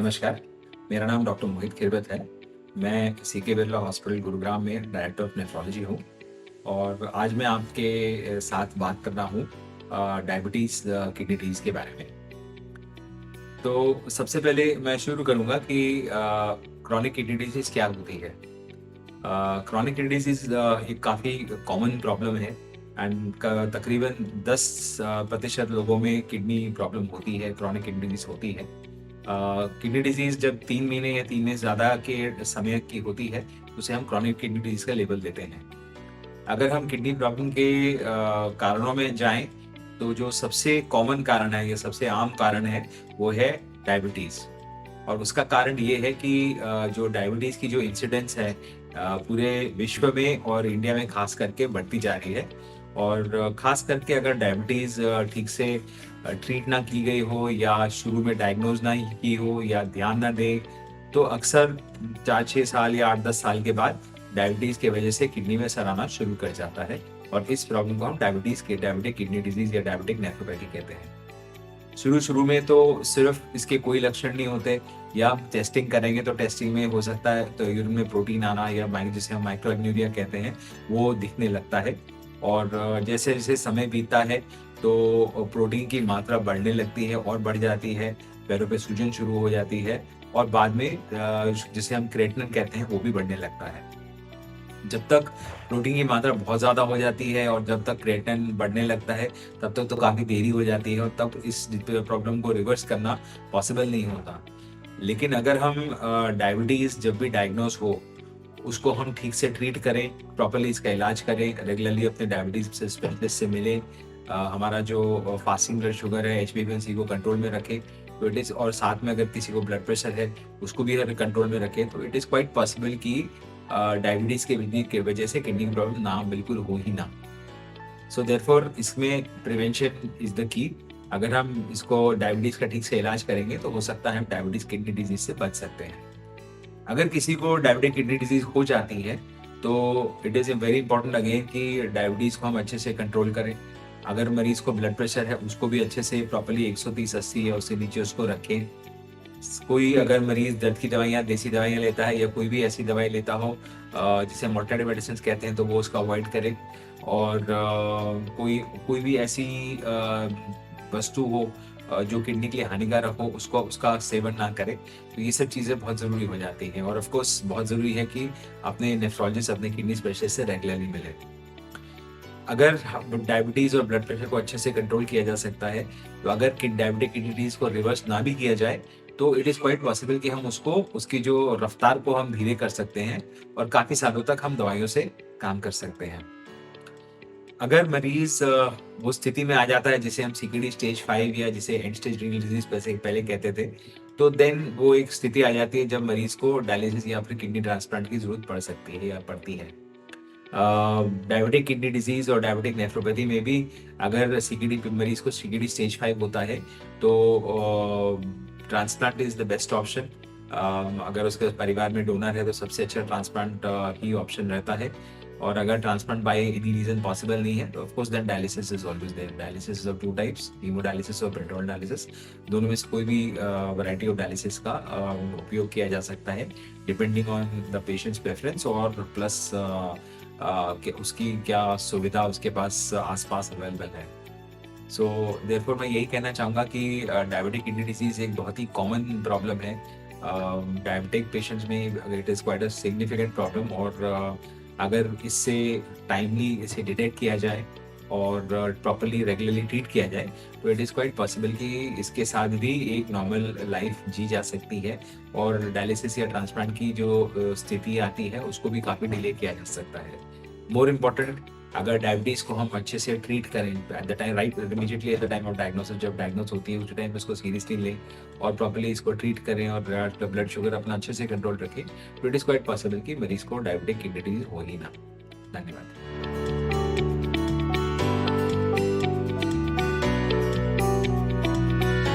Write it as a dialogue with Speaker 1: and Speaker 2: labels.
Speaker 1: नमस्कार, मेरा नाम डॉक्टर मोहित खिरवत है। मैं सीके बिरला हॉस्पिटल गुरुग्राम में डायरेक्टर ऑफ नेफ्रोलॉजी हूँ और आज मैं आपके साथ बात कर रहा हूँ डायबिटीज़ किडनी डिजीज़ के बारे में। तो सबसे पहले मैं शुरू करूँगा कि क्रॉनिक किडनी डिजीज़ क्या होती है? क्रॉनिक किडनी डिजीज़ एक काफ़ी कॉमन प्रॉब्लम है एंड तकरीबन 10% लोगों में किडनी प्रॉब्लम होती है, क्रॉनिक किडनी डिजीज़ होती है। किडनी डिजीज़ जब 3 महीने या 3 से ज़्यादा के समय की होती है, उसे हम क्रॉनिक किडनी डिजीज़ का लेबल देते हैं। अगर हम किडनी प्रॉब्लम के कारणों में जाएँ, तो जो सबसे कॉमन कारण है या सबसे आम कारण है, वो है डायबिटीज़। और उसका कारण ये है कि जो डायबिटीज़ की जो इंसिडेंस है पूरे विश्व में और इंडिया में ख़ास करके बढ़ती जा रही है। और ख़ास करके अगर डायबिटीज़ ठीक से ट्रीट ना की गई हो या शुरू में डायग्नोज़ ना की हो या ध्यान ना दें, तो अक्सर 4-6 साल या 8-10 साल के बाद डायबिटीज़ की वजह से किडनी में असर आना शुरू कर जाता है और इस प्रॉब्लम को हम डायबिटिक किडनी डिज़ीज़ या डायबिटिक नेफ्रोपैथी कहते हैं। शुरू-शुरू में तो सिर्फ़ इसके कोई लक्षण नहीं होते या आप टेस्टिंग करेंगे तो टेस्टिंग में हो सकता है तो यूरिन में प्रोटीन आना या जिसे हम माइक्रोएल्यूरिया कहते हैं, वो दिखने लगता है। और जैसे-जैसे समय बीतता है तो प्रोटीन की मात्रा बढ़ने लगती है और बढ़ जाती है, पैरों पे सूजन शुरू हो जाती है और बाद में जिसे हम क्रेटिनिन कहते हैं वो भी बढ़ने लगता है। जब तक प्रोटीन की मात्रा बहुत ज़्यादा हो जाती है और जब तक क्रिएटिनिन बढ़ने लगता है, तब तक तो काफ़ी देरी हो जाती है और तब इस प्रॉब्लम को रिवर्स करना पॉसिबल नहीं होता। लेकिन अगर हम डायबिटीज़ जब भी डायग्नोज़ हो, उसको हम ठीक से ट्रीट करें, प्रॉपर्ली इसका इलाज करें, रेगुलरली अपने डायबिटीज़ से स्पेशलिस्ट से मिलें, हमारा जो फास्टिंग ब्लड शुगर है, एचबीएवंसी को कंट्रोल में रखें, तो इट इज़ और साथ में अगर किसी को ब्लड प्रेशर है, उसको भी अगर कंट्रोल में रखें, तो इट इज़ क्वाइट पॉसिबल कि डायबिटीज़ की वजह से किडनी की प्रॉब्लम ना बिल्कुल हो ही ना। सो देयरफॉर इसमें प्रिवेंशन इज़ द की। अगर हम इसको डायबिटीज़ का ठीक से इलाज करेंगे, तो हो सकता है हम डायबिटीज़ किडनी डिजीज़ से बच सकते हैं। अगर किसी को डायबिटिक किडनी डिजीज़ हो जाती है, तो it is very important again कि डायबिटीज़ को हम अच्छे से कंट्रोल करें। अगर मरीज़ को ब्लड प्रेशर है, उसको भी अच्छे से प्रॉपर्ली 130/80 या उससे नीचे उसको रखें। कोई अगर मरीज़ दर्द की दवाइयाँ, देसी दवाइयाँ लेता है या कोई भी ऐसी दवाई लेता हो जिसे मोर्टालिटी मेडिसिन्स कहते हैं, तो वो उसको अवॉइड करें। और कोई कोई भी ऐसी वस्तु हो जो किडनी के लिए हानिकारक हो, उसका सेवन ना करें। तो ये सब चीज़ें बहुत ज़रूरी हो जाती हैं और ऑफ़ कोर्स बहुत ज़रूरी है कि अपने नेफ्रोलॉजिस्ट, अपने किडनी स्पेशलिस्ट से रेगुलरली मिलें। अगर डायबिटीज़ और ब्लड प्रेशर को अच्छे से कंट्रोल किया जा सकता है, तो अगर डायबिटिक किडनी डिजीज़ को रिवर्स ना भी किया जाए, तो इट इज़ क्वाइट पॉसिबल कि हम उसको उसकी जो रफ्तार को हम धीरे कर सकते हैं और काफ़ी सालों तक हम दवाइयों से काम कर सकते हैं। अगर मरीज़ वो स्थिति में आ जाता है जिसे हम सीकेडी स्टेज 5 या जिसे एंड स्टेज रीनल डिजीज़ पहले कहते थे, तो देन वो एक स्थिति आ जाती है जब मरीज़ को डायलिसिस या फिर किडनी ट्रांसप्लांट की ज़रूरत पड़ सकती है या पड़ती है। डायबिटिक किडनी डिजीज़ और डायबिटिक नेफ्रोपैथी में भी अगर सीकेडी मरीज़ को सीकेडी स्टेज 5 होता है, तो transplant is the best option. अगर उसके परिवार में डोनर है, तो सबसे अच्छा ट्रांसप्लांट ही ऑप्शन रहता है। और अगर transplant by any reason possible नहीं है, तो of course then dialysis is always there. Dialysis is of 2 types, haemodialysis और पेरिटोनियल डायलिसिस। दोनों में से कोई भी वैरायटी ऑफ डायलिसिस का उपयोग किया जा सकता है, depending on the patients preference और प्लस कि उसकी क्या सुविधा उसके पास आस-पास अवेलेबल है। सो देयरफॉर मैं यही कहना चाहूँगा कि डायबिटिक किडनी डिजीज़ एक बहुत ही कॉमन प्रॉब्लम है। डायबिटिक पेशेंट्स में it is quite a significant problem और अगर इससे टाइमली इसे डिटेक्ट किया जाए और प्रॉपर्ली रेगुलरली ट्रीट किया जाए, तो इट इज़ क्वाइट पॉसिबल कि इसके साथ भी एक नॉर्मल लाइफ जी जा सकती है और डायलिसिस या ट्रांसप्लांट की जो स्थिति आती है, उसको भी काफ़ी डिले किया जा सकता है। मोर इम्पोर्टेंट, अगर डायबिटीज़ को हम अच्छे से ट्रीट करें at the time right immediately at the time of diagnosis, जब डायग्नोस होती है उस टाइम पे उसको सीरियसली लें और प्रॉपर्ली इसको ट्रीट करें और ब्लड शुगर अपना अच्छे से कंट्रोल रखें, तो इट इज़ क्वाइट पॉसिबल कि मरीज़ को डायबिटिक किडनी डिजीज़ हो ही ना। धन्यवाद।